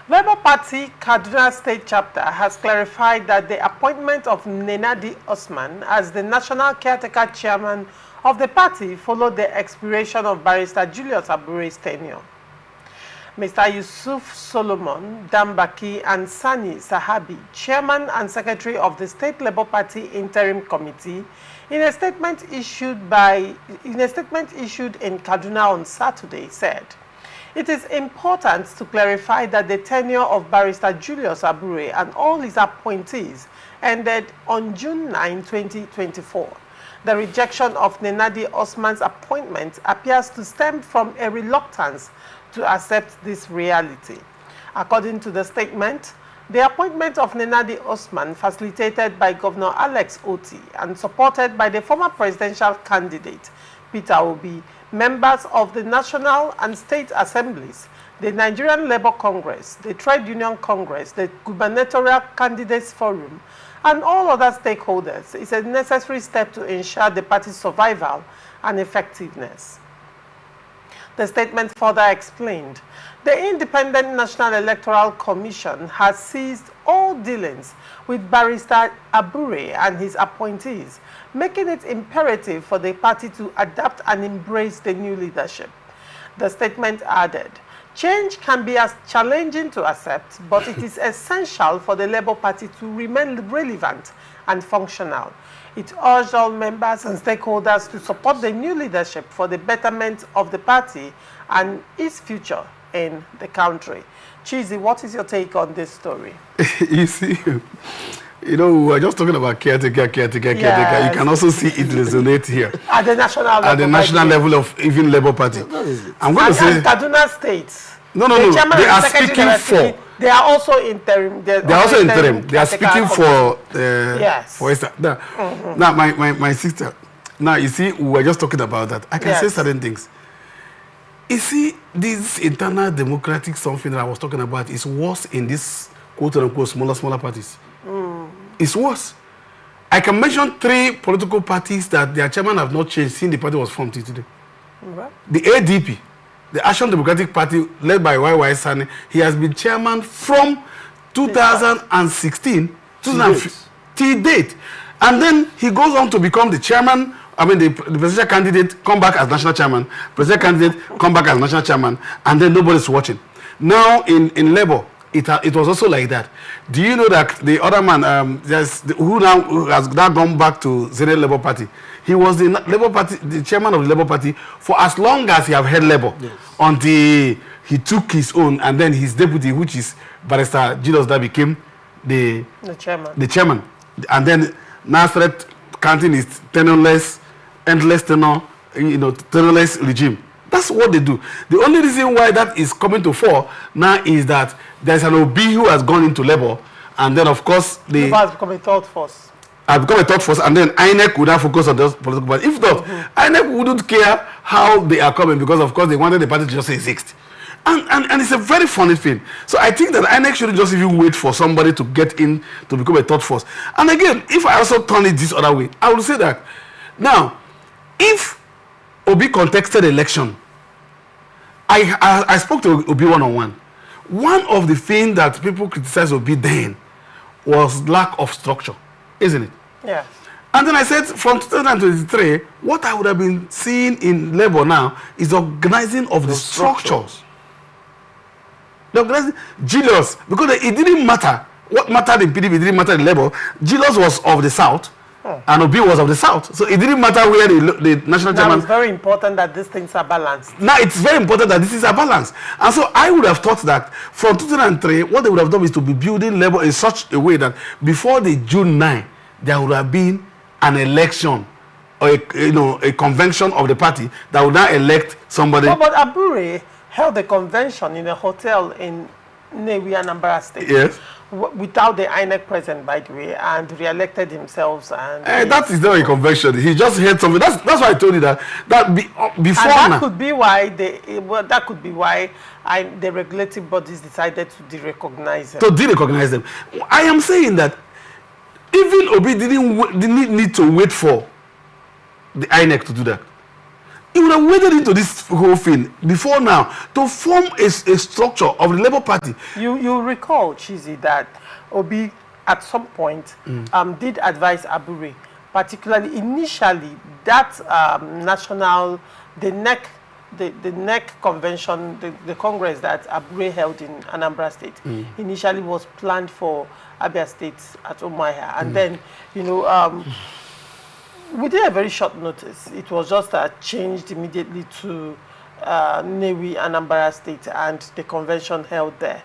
Labour Party Kaduna State chapter has clarified that the appointment of Nenadi Usman as the National Caretaker Chairman of the party followed the expiration of Barrister Julius Abure's tenure. Mr. Yusuf Solomon Dambaki and Sani Sahabi, Chairman and Secretary of the State Labour Party Interim Committee, in a statement issued in Kaduna on Saturday, said, "It is important to clarify that the tenure of Barrister Julius Abure and all his appointees ended on June 9, 2024. The rejection of Nenadi Usman's appointment appears to stem from a reluctance to accept this reality." According to the statement, the appointment of Nenadi Usman, facilitated by Governor Alex Oti and supported by the former presidential candidate Peter Obi, members of the National and State Assemblies, the Nigerian Labour Congress, the Trade Union Congress, the Gubernatorial Candidates Forum, and all other stakeholders, is a necessary step to ensure the party's survival and effectiveness. The statement further explained, the Independent National Electoral Commission has ceased all dealings with Barrister Abure and his appointees, making it imperative for the party to adapt and embrace the new leadership. The statement added, change can be as challenging to accept, but it is essential for the Labour Party to remain relevant and functional. It urged all members and stakeholders to support the new leadership for the betterment of the party and its future in the country. Chizi, what is your take on this story? You see, we were just talking about caretaker. You can also see it resonate here. At the national level. At the national level of even Labour Party. I'm going to say... Kaduna State. No. They are speaking for... They are also interim. They are also interim. They are speaking for... yes. For instance. Now, my sister... Now, you see, we were just talking about that. I can say certain things. You see, this internal democratic something that I was talking about is worse in this quote-unquote smaller parties. It's worse. I can mention 3 political parties that their chairman have not changed since the party was formed today. Right. The ADP, the Action Democratic Party, led by YY Sani, he has been chairman from 2016 till date. And then he goes on to become the chairman. The presidential candidate come back as national chairman, presidential candidate come back as national chairman, and then nobody's watching. Now in Labour, it was also like that. Do you know that the other man, who has now gone back to Zenith Labour Party, he was the Labour Party, the chairman of the Labour Party for as long as he have held Labour, until he took his own, and then his deputy, which is Barrister Julius, that became the chairman, and then now started counting his tenorless, endless tenor, tenorless regime. That's what they do. The only reason why that is coming to fore now is that there's an OB who has gone into Labour, and then of course the has become a third force. Has become a third force, and then INEC would have focused on those political parties. If not, INEC wouldn't care how they are coming, because of course they wanted the party to just exist. And it's a very funny thing. So I think that INEC shouldn't just even wait for somebody to get in to become a third force. And again, if I also turn it this other way, I will say that now, if Obi contested election, I spoke to Obi one-on-one. One of the things that people criticized Obi then was lack of structure, isn't it? Yeah. And then I said, from 2023, what I would have been seeing in Labour now is organizing of the structures. The organizing, Julius, because it didn't matter. What mattered in PDP didn't matter in Labour. Julius was of the South, and Obi was of the South. So it didn't matter where the national chairman... Now it's very important that these things are balanced. Now it's very important that this is a balance. And so I would have thought that from 2003, what they would have done is to be building Labour in such a way that before the June 9, there would have been an election or a convention of the party that would now elect somebody. But Abure held a convention in a hotel in Newi, Anambra State. Yes. Without the INEC present, by the way, and re-elected himself. And that is not a convention. He just heard something. That's why I told you that before. And that could be why the regulative bodies decided to derecognize them. To derecognize them. I am saying that even Obi didn't need to wait for the INEC to do that. He would have waded into this whole thing before now to form a structure of the Labour Party. You recall, Chizzy, that Obi at some point did advise Abure, particularly initially that the NEC convention, the Congress that Abure held in Anambra State, initially was planned for Abia State at Umuahia. And then, within a very short notice, it was just changed immediately to Nnewi, Anambra State, and the convention held there.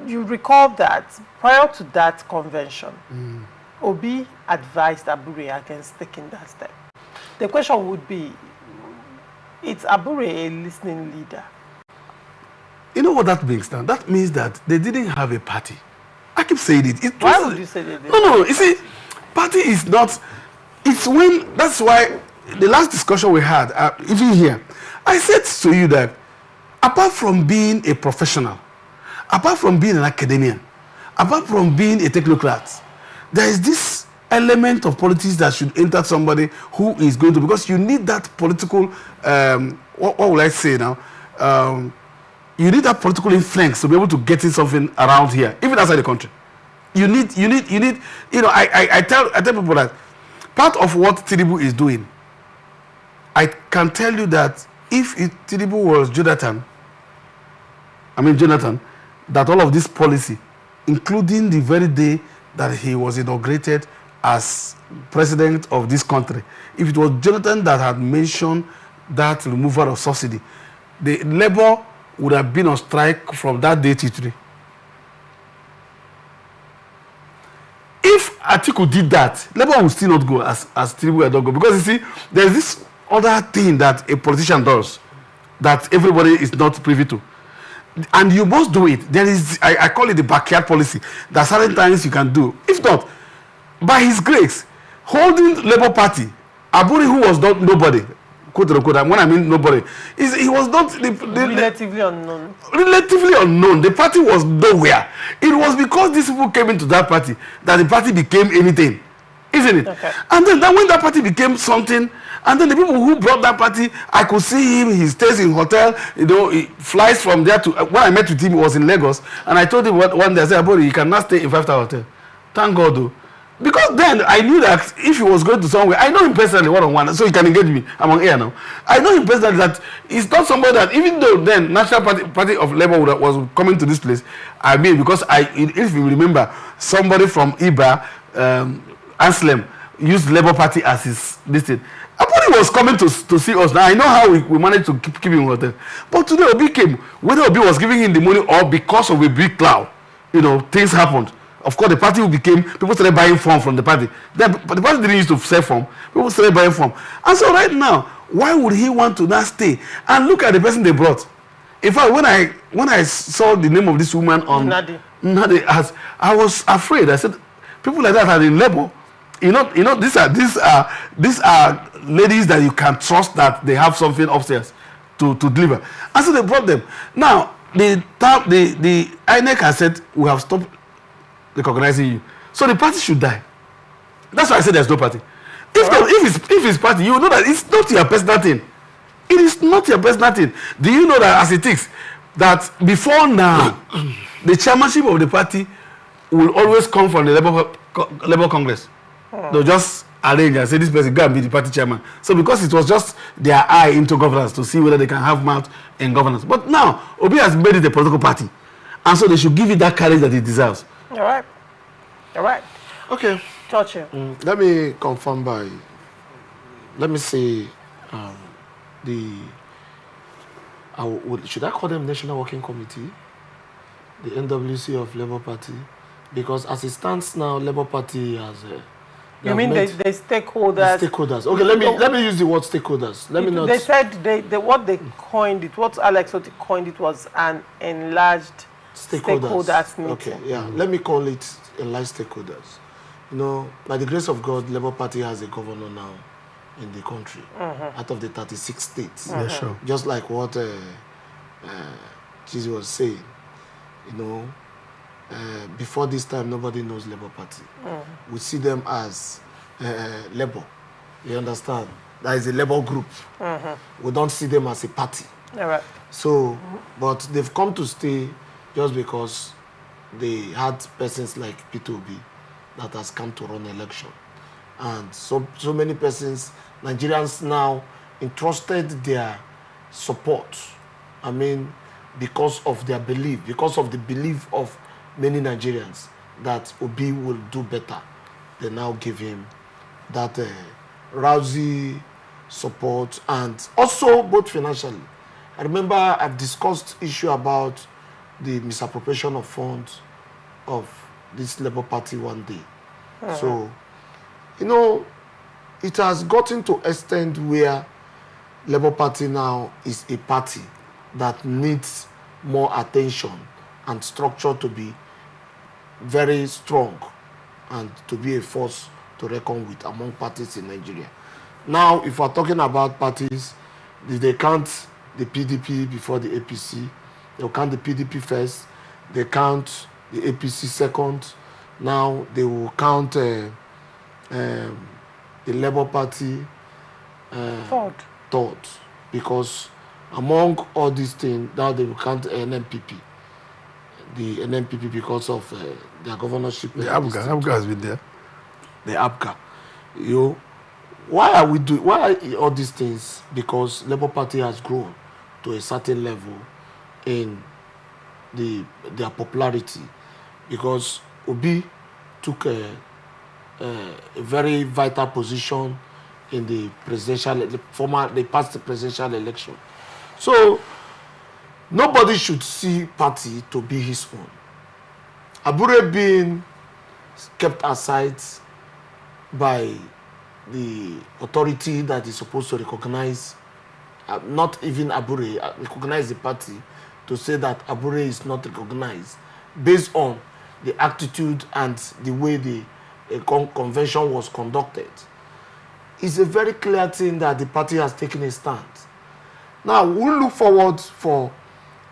You recall that prior to that convention, Obi advised Abure against taking that step. The question would be, is Abure a listening leader? You know what that means now? That means that they didn't have a party. I keep saying it. Why would you say that? No. You see, party is not... It's when... That's why the last discussion we had, even here, I said to you that apart from being a professional, apart from being an academician, apart from being a technocrat, there is this element of politics that should enter somebody who is going to... Because you need that political... what will I say now? You need that political influence to be able to get in something around here, even outside the country. You need, I tell people that part of what Tinubu is doing, I can tell you that if Tinubu was Jonathan, that all of this policy, including the very day that he was inaugurated as president of this country, if it was Jonathan that had mentioned that removal of subsidy, the Labour would have been on strike from that day till today. If Atiku did that, Labour would still not go as Tinubu would not go. Because you see, there's this other thing that a politician does that everybody is not privy to. And you must do it. There is, I call it the backyard policy. There are certain things you can do. If not, by his grace, holding Labour Party, Abure, who was not nobody, quote unquote, when I mean nobody, he was not relatively unknown. Relatively unknown. The party was nowhere. It was because these people came into that party that the party became anything, isn't it? Okay. And then when that party became something, and then the people who brought that party, I could see him. He stays in hotel. He flies from there to. When I met with him, he was in Lagos, and I told him one day, I said, "Abure, you cannot stay in 5-star hotel." Thank God, though. Because then I knew that if he was going to somewhere, I know him personally one-on-one, so he can engage me. I'm on air now. I know him personally that he's not somebody that, even though then National Party of Labour was coming to this place, because if you remember, somebody from Iba, Anselm, used Labour Party as his listing. Abure was coming to see us. Now I know how we managed to keep him in hotel. But today Obi came, whether Obi was giving him the money or because of a big cloud, things happened. Of course, the party people started buying form from the party. But the party didn't used to sell form. People started buying form. And so right now, why would he want to not stay? And look at the person they brought. In fact, when I saw the name of this woman on Nenadi, I was afraid. I said, people like that are in Labour. These are ladies that you can trust that they have something upstairs to deliver. And so they brought them. Now, the INEC has said, we have stopped recognizing you. So the party should die. That's why I said there's no party. If it's party, you know that it's not your personal thing. It is not your personal thing. Do you know that as it is, that before now, the chairmanship of the party will always come from the Labour Congress. They'll just arrange and say this person go and be the party chairman. So because it was just their eye into governance to see whether they can have mouth in governance. But now, Obi has made it a political party. And so they should give it that courage that it deserves. All right. Okay. Touch let me confirm let me say, should I call them National Working Committee? The NWC of Labour Party? Because as it stands now, Labour Party has... you mean the stakeholders? The stakeholders. Okay, let me use the word stakeholders. They said what they coined it, what Alex Otti coined it was an enlarged stakeholders meeting. Okay, yeah. Let me call it enlarged stakeholders. By the grace of God, Labour Party has a governor now in the country, out of the 36 states. Yeah, sure. Just like what Jesus was saying, before this time, nobody knows Labour Party. We see them as Labour. You understand? that is a Labour group. We don't see them as a party. All right. So, but they've come to stay just because they had persons like P2B that has come to run election. And so many persons, Nigerians now entrusted their support. I mean, because of their belief, because of the belief of many Nigerians that Obi will do better. They now give him that rousy support, and also both financially. I remember I've discussed issue about the misappropriation of funds of this Labour Party one day. So, you know, it has gotten to extent where Labour Party now is a party that needs more attention and structure to be very strong and to be a force to reckon with among parties in Nigeria. Now, if we're talking about parties, if they count the PDP before the APC, they'll count the PDP first, they count the APC second, now they will count the Labour Party third, because among all these things, now they will count NNPP. The NNPP because of their governorship. The ABGA has been there. The ABGA. You know, why are all these things? Because Labour Party has grown to a certain level in their popularity. Because Obi took a very vital position in the past presidential election. So nobody should see party to be his own. Abure being kept aside by the authority that is supposed to recognize, not even Abure, recognize the party, to say that Abure is not recognized based on the attitude and the way the convention was conducted. It's a very clear thing that the party has taken a stand. Now, we'll look forward for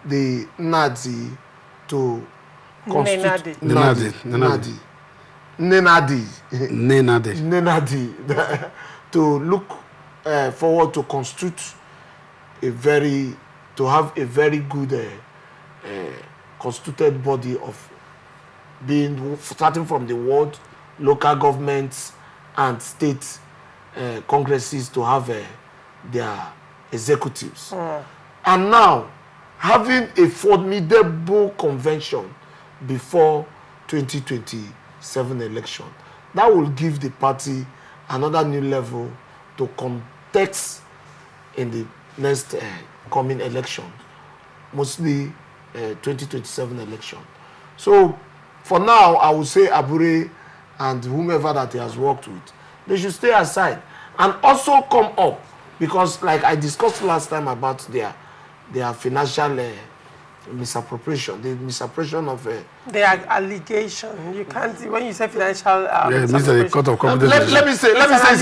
the Nenadi to Nenadi to look forward to constitute to have a very good constituted body of being, starting from the ward, local governments and state congresses to have their executives. And now, having a formidable convention before 2027 election, that will give the party another new level to contest in the next coming election, mostly 2027 election. So, for now, I would say Abure and whomever that he has worked with, they should stay aside and also come up, because like I discussed last time about their financial misappropriation, the misappropriation of their allegation. You can't, when you say financial let me say it's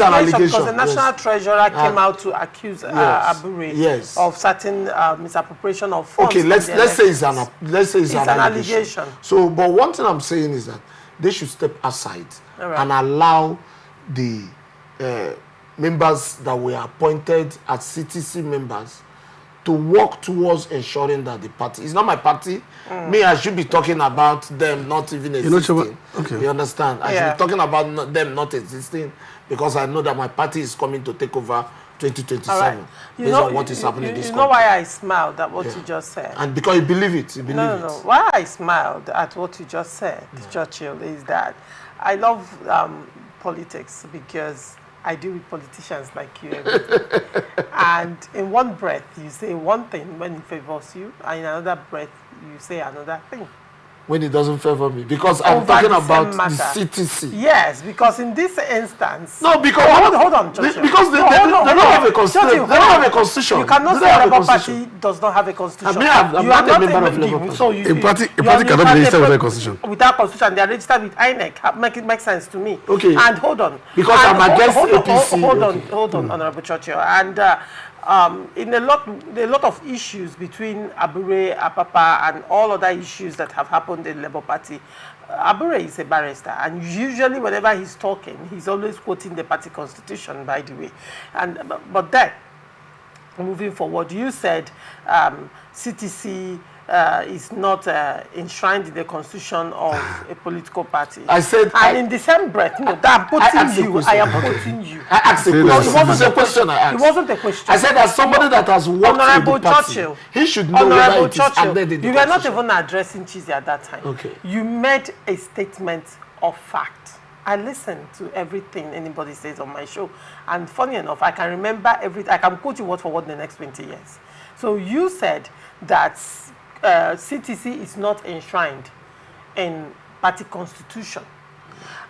an allegation, because the national treasurer came out to accuse Abure of certain misappropriation of funds. Okay, let's say it's an allegation. So, but one thing I'm saying is that they should step aside and allow the members that were appointed as CTC members to work towards ensuring that the party, it's not my party. Me, I should be talking about them not even existing. You understand? I should be talking about them not existing, because I know that my party is coming to take over 2027 based on what is happening in this country. You know why I smiled at what you just said? And because you believe it. No. Why I smiled at what you just said, Churchill, is that I love politics, because I deal with politicians like you. And in one breath, you say one thing when it favors you, and in another breath, you say another thing. When it doesn't favor me, because I'm talking about the CTC. Yes, because in this instance. No, because hold on, Joshua. Because they don't have a constitution. They don't have a constitution. You cannot say Labour Party does not have a constitution. I'm not a member of Labour Party. So a party cannot be registered without a constitution. Without constitution, they are registered with INEC. It makes sense to me. Okay. And hold on. Because I'm against APC. Hold on, Honorable Churchill. And in a lot of issues between Abure, Apapa, and all other issues that have happened in the Labour Party, Abure is a barrister, and usually whenever he's talking, he's always quoting the party constitution, by the way. But then, moving forward, you said CTC is not enshrined in the constitution of a political party. I said, and in the same breath, no, that I'm quoting you. I am quoting you. I asked a question. It wasn't a question I asked. It wasn't a question. I said, as somebody that has worked Honorable with the party, Churchill, he should know whether it is embedded in the you were not constitution. even addressing Chizi at that time. Okay. You made a statement of fact. I listen to everything anybody says on my show, and funny enough, I can remember everything. I can quote you word for word in the next 20 years. So you said that CTC is not enshrined in party constitution,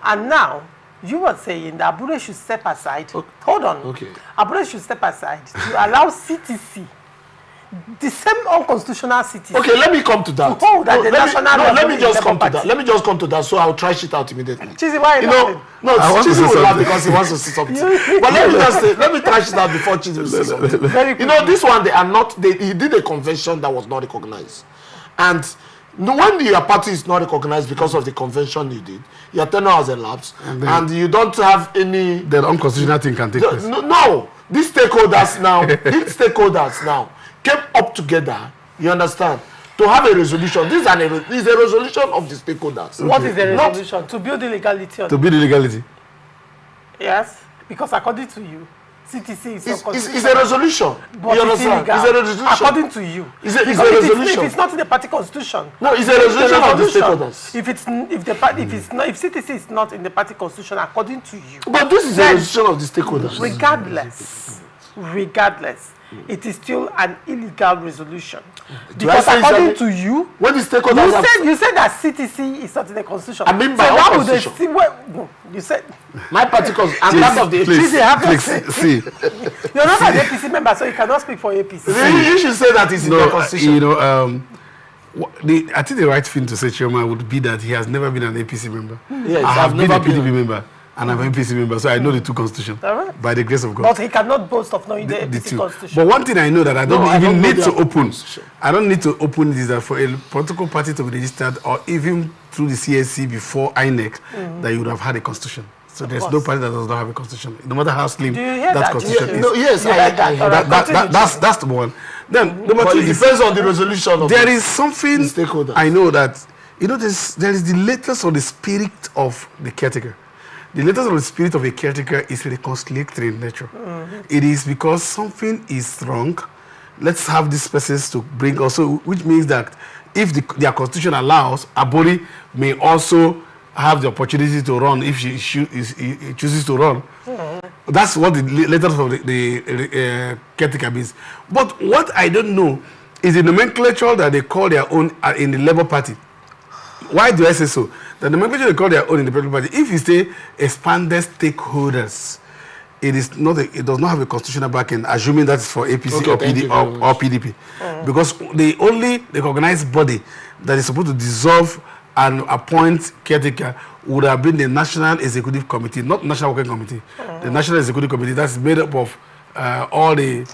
and now you were saying that Abure should step aside. Okay. Hold on. Okay. Abure should step aside to allow CTC, the same unconstitutional CTC. Okay, let me come to that. To hold at the national level. Let me just come to party. that. Let me just come to that. So I'll trash it out immediately. Chizi, why are you laughing? Chizi will laugh because he wants to say something. But let me just say, let me trash it out before Chizi will say something. Very This one, they are not. He did a convention that was not recognized, and when your party is not recognized because of the convention you did, your tenure has elapsed, and you don't have any. The unconstitutional thing can take place. No, these stakeholders now came up together, you understand, to have a resolution. This is a resolution of the stakeholders. What is the resolution? To build the legality. To build the legality. Yes, because according to you, CTC is it's a resolution. But you understand? It's a resolution. According to you. It's a resolution. If it's not in the party constitution. No, it's a resolution of the stakeholders. If CTC is not in the party constitution, according to you. But this is a resolution of the stakeholders. Regardless, it is still an illegal resolution. Because according to you, when the stakeholders you said that CTC is not in the constitution. I mean by our constitution. You said my party and that of the APC. See, you're not an APC member, so you cannot speak for APC. You should say that it's in the constitution. I think the right thing to say, Chairman, would be that he has never been an APC member. Yes, I have been a PDP member. And I'm an APC member, so I know the two constitutions by the grace of God. But he cannot boast of knowing the APC constitution. But one thing I know that I don't need to open. I don't need to open is that for a political party to be registered, or even through the CSC before INEC, that you would have had a constitution. So there's no party that does not have a constitution, no matter how slim that constitution is. No, yes, I hear that. That's the one. Then number two, it depends on the resolution. There is something stakeholders. I know that there is the letters or the spirit of the caretaker. The letters of the spirit of a caretaker is reconciliatory in nature. It is because something is wrong. Let's have these persons to bring also, which means that if their constitution allows, Abure may also have the opportunity to run if he chooses to run. That's what the letters of the caretaker means. But what I don't know is the nomenclature that they call their own in the Labour Party. Why do I say so? The nomenclature they call their own in the political party. If you say expanded stakeholders, it does not have a constitutional backing, assuming that is for APC or PDP. Because the only recognized body that is supposed to dissolve and appoint caretaker would have been the National Executive Committee, not National Working Committee. The National Executive Committee that's made up of all the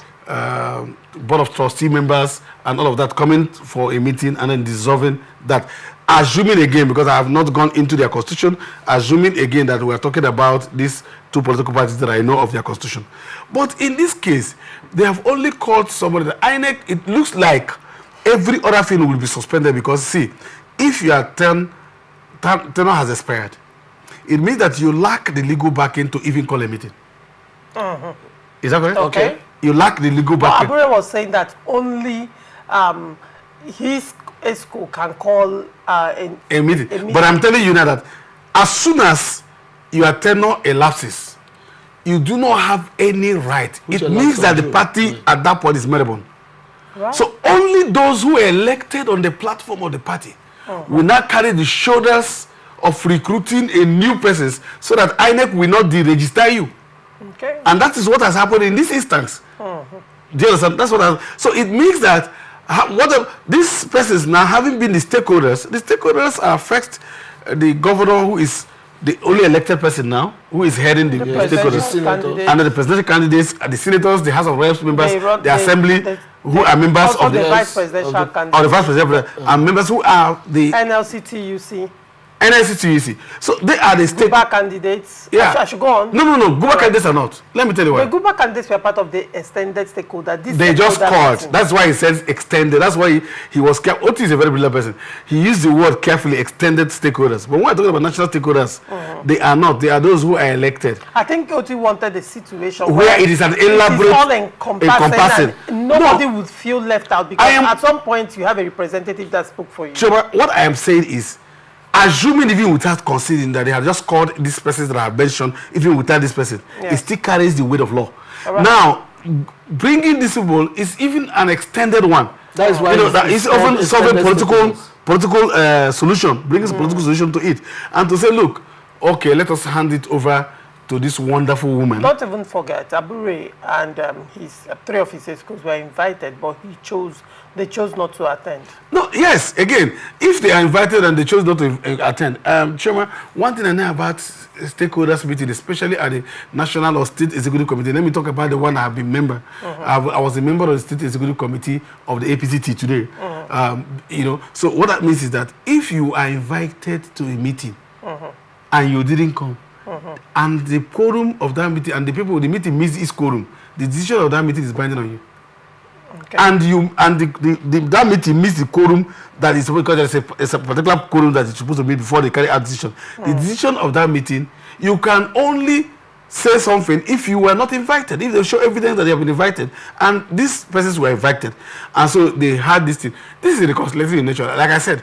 Board of Trustee members and all of that coming for a meeting and then dissolving that. Assuming again, because I have not gone into their constitution, assuming again that we are talking about these two political parties that I know of their constitution. But in this case, they have only called somebody. The INEC, it looks like every other thing will be suspended because, see, if your tenure has expired, it means that you lack the legal backing to even call a meeting. Is that correct? Okay. You lack the legal backing. Abure was saying that only his ESCO can call a meeting. But I'm telling you now that as soon as your tenure elapses, you do not have any right. It means that the party at that point is moribund. Right. So only those who are elected on the platform of the party will now carry the shoulders of recruiting a new person so that INEC will not deregister you. Okay. And that is what has happened in this instance. Do you understand? That's what so it means that these persons now having been the stakeholders are affect the governor who is the only elected person now who is heading the stakeholders. And the presidential candidates, the senators, the House of Reps members, the Assembly, who are members of the vice presidential candidates. Or the vice presidential and members who are the NLCTUC. NLCTC. So they are the state Guba candidates. Yeah. I should go on. No. Guba candidates are not. Let me tell you why. The Guba candidates were part of the extended stakeholder. They just called. That's why he says extended. That's why he was careful. Oti is a very brilliant person. He used the word carefully, extended stakeholders. But when we're talking about national stakeholders, they are not. They are those who are elected. I think Oti wanted a situation where it is an elaborate, all encompassing. Nobody would feel left out because at some point you have a representative that spoke for you. So what I am saying is, assuming even without considering that they have just called these persons that I have mentioned, even without this person, it still carries the weight of law. Right. Now, bringing this people is even an extended one. That is why it's often solving political solution, bringing political solution to it, and to say, look, okay, let us hand it over to this wonderful woman. Don't even forget, Abure and his 3 of his schools were invited, but they chose not to attend. No, yes, again, if they are invited and they chose not to attend, Chairman, one thing I know about stakeholders meeting, especially at the National or State Executive Committee, let me talk about the one I have been member. I was a member of the State Executive Committee of the APCT today. So what that means is that if you are invited to a meeting and you didn't come, and the quorum of that meeting and the people the meeting meets its quorum, the decision of that meeting is binding on you. Okay. And that meeting meets the quorum that is because there's a particular quorum that is supposed to meet before they carry out decision. The decision of that meeting, you can only say something if you were not invited, if they show evidence that they have been invited, and these persons were invited, and so they had this thing. This is the reconciliation in nature. Like I said,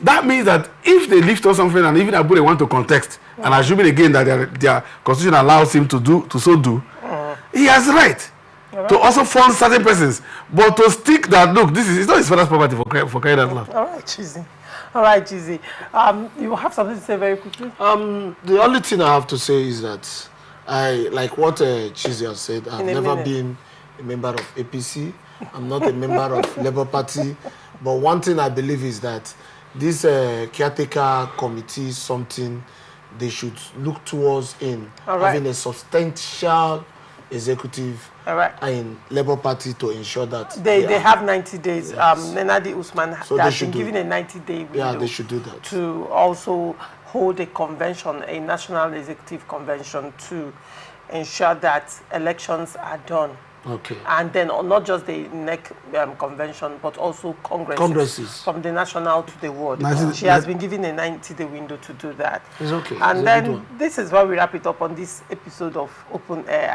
that means that if they lift up something and even Abure want to contest, and assuming again that their constitution allows him to do, he has the right to also fund certain persons, but to stick that, look, this is not his father's property for crying out loud. All right, Chizzy. You have something to say very quickly? The only thing I have to say is that like what Chizzy has said, I've never been a member of APC. I'm not a member of Labour Party. But one thing I believe is that this caretaker committee is something they should look towards in having a substantial executive in Labour Party to ensure that they have 90 days. Nenadi Usman has been given a 90-day window. Yeah, they should do that. To also hold a convention, a national executive convention, to ensure that elections are done. Okay. And then not just the NEC convention, but also congresses from the national to the world. She has been given a 90-day window to do that. It's okay. And then this is why we wrap it up on this episode of Open Air.